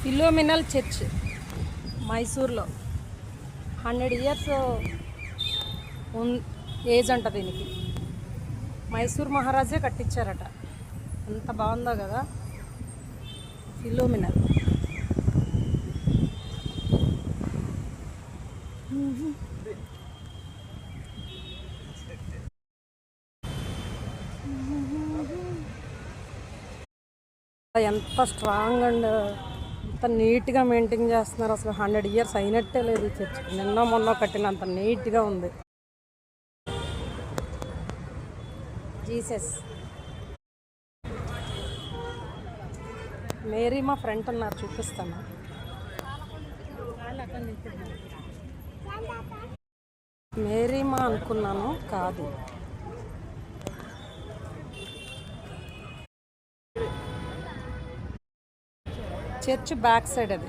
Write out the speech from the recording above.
ఫిలోమినల్ church మైసూర్లో 100 years age అంట దీనికి. మైసూర్ మహారాజే కట్టించారట. ఎంత బాగుందో కదా ఫిలోమినల్. ఎంత స్ట్రాంగ్ అండ్ ఎంత నీట్గా మెయింటైన్ చేస్తున్నారు. అసలు 100 ఇయర్స్ అయినట్టే లేదు చర్చ్. నిన్న మొన్న కట్టినంత నీట్గా ఉంది. జీసస్ మేరీ మా ఫ్రెండ్ ఉన్నారు, చూపిస్తాను. మేరీ మా అనుకున్నాను, కాదు. చర్చ్ బ్యాక్ సైడ్ అది.